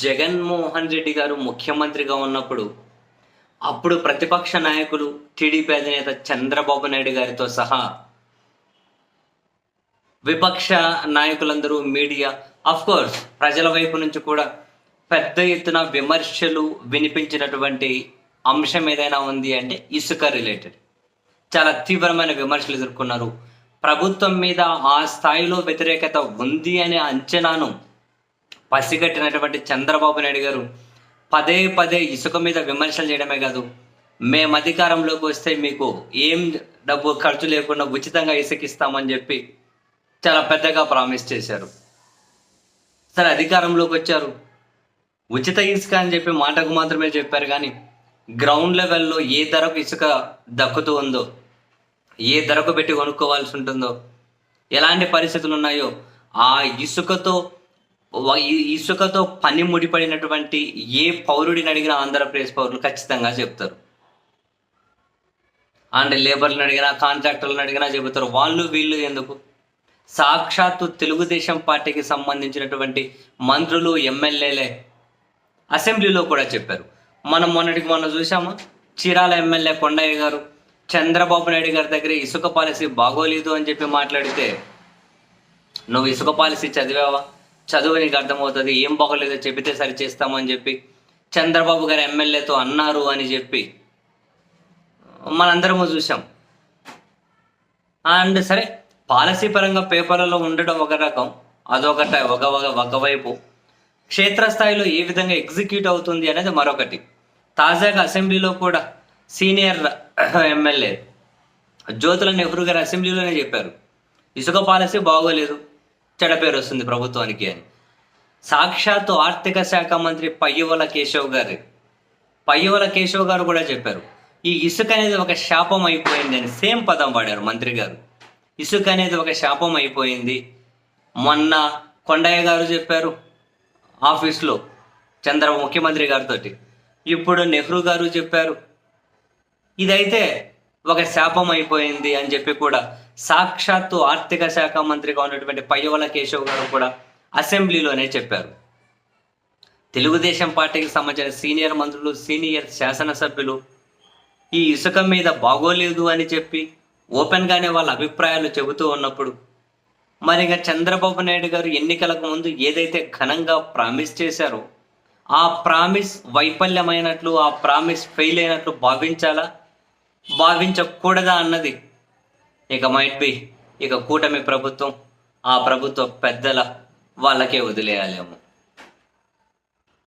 జగన్మోహన్ రెడ్డి గారు ముఖ్యమంత్రిగా ఉన్నప్పుడు, అప్పుడు ప్రతిపక్ష నాయకులు టీడీపీ అధినేత చంద్రబాబు నాయుడు గారితో సహా విపక్ష నాయకులందరూ మీడియా కోర్స్ ప్రజల వైపు నుంచి కూడా పెద్ద ఎత్తున విమర్శలు వినిపించినటువంటి అంశం ఏదైనా ఉంది అంటే ఇసుక రిలేటెడ్ చాలా తీవ్రమైన విమర్శలు ఎదుర్కొన్నారు. ప్రభుత్వం మీద ఆ స్థాయిలో వ్యతిరేకత ఉంది అనే అంచనాను పసిగట్టినటువంటి చంద్రబాబు నాయుడు గారు పదే పదే ఇసుక మీద విమర్శలు చేయడమే కాదు, మేము అధికారంలోకి వస్తే మీకు ఏం డబ్బు ఖర్చు లేకుండా ఉచితంగా ఇసుక ఇస్తామని చెప్పి చాలా పెద్దగా ప్రామిస్ చేశారు. సరే, అధికారంలోకి వచ్చారు, ఉచిత ఇసుక అని చెప్పి మాటకు మాత్రమే చెప్పారు, కానీ గ్రౌండ్ లెవెల్లో ఏ ధరకు ఇసుక దక్కుతూ ఉందో, ఏ ధరకు పెట్టి కొనుక్కోవాల్సి ఉంటుందో, ఎలాంటి పరిస్థితులు ఉన్నాయో ఆ ఇసుకతో పని ముడిపడినటువంటి ఏ పౌరుడిని అడిగినా ఆంధ్రప్రదేశ్ పౌరులు ఖచ్చితంగా చెప్తారు. అంటే లేబర్లను అడిగినా, కాంట్రాక్టర్లను అడిగినా చెబుతారు. వాళ్ళు వీళ్ళు ఎందుకు, సాక్షాత్తు తెలుగుదేశం పార్టీకి సంబంధించినటువంటి మంత్రులు, ఎమ్మెల్యేలే అసెంబ్లీలో కూడా చెప్పారు. మనం మొన్న చూసాము, చీరాల ఎమ్మెల్యే కొండయ్య గారు చంద్రబాబు నాయుడు గారి దగ్గర ఇసుక పాలసీ బాగోలేదు అని చెప్పి మాట్లాడితే, నువ్వు ఇసుక పాలసీ చదివావా, చదువు నీకు అర్థమవుతుంది, ఏం బాగోలేదో చెబితే సరి చేస్తామని చెప్పి చంద్రబాబు గారు ఎమ్మెల్యేతో అన్నారు అని చెప్పి మనందరము చూసాం. అండ్ సరే, పాలసీ పరంగా పేపర్లలో ఉండడం ఒక రకం, ఒకవైపు క్షేత్రస్థాయిలో ఏ విధంగా ఎగ్జిక్యూట్ అవుతుంది అనేది మరొకటి. తాజాగా అసెంబ్లీలో కూడా సీనియర్ ఎమ్మెల్యే జ్యోతుల నెహ్రూ గారు అసెంబ్లీలోనే చెప్పారు, ఇసుక పాలసీ బాగోలేదు, చెడ పేరు వస్తుంది ప్రభుత్వానికి అని. సాక్షాత్తు ఆర్థిక శాఖ మంత్రి పయ్యవల కేశవ్ గారు కూడా చెప్పారు, ఈ ఇసుక అనేది ఒక శాపం అయిపోయింది అని సేమ్ పదం వాడారు మంత్రి గారు. ఇసుక అనేది ఒక శాపం అయిపోయింది. మొన్న కొండయ్య గారు చెప్పారు ఆఫీస్లో ముఖ్యమంత్రి గారితో, ఇప్పుడు నెహ్రూ గారు చెప్పారు ఇదైతే ఒక శాపం అయిపోయింది అని చెప్పి కూడా సాక్షాత్తు ఆర్థిక శాఖ మంత్రిగా ఉన్నటువంటి పయ్యవల కేశవ్ గారు కూడా అసెంబ్లీలోనే చెప్పారు. తెలుగుదేశం పార్టీకి సంబంధించిన సీనియర్ మంత్రులు, సీనియర్ శాసనసభ్యులు ఈ ఇసుక మీద బాగోలేదు అని చెప్పి ఓపెన్గానే వాళ్ళ అభిప్రాయాలు చెబుతూ ఉన్నప్పుడు, మరి ఇంకా చంద్రబాబు నాయుడు గారు ఎన్నికలకు ముందు ఏదైతే ఘనంగా ప్రామిస్ చేశారో ఆ ప్రామిస్ వైఫల్యమైనట్లు, ఆ ప్రామిస్ ఫెయిల్ అయినట్లు భావించకూడదా అన్నది ఇక కూటమి ప్రభుత్వం, ఆ ప్రభుత్వ పెద్దల వాళ్ళకే వదిలేయాలేమో.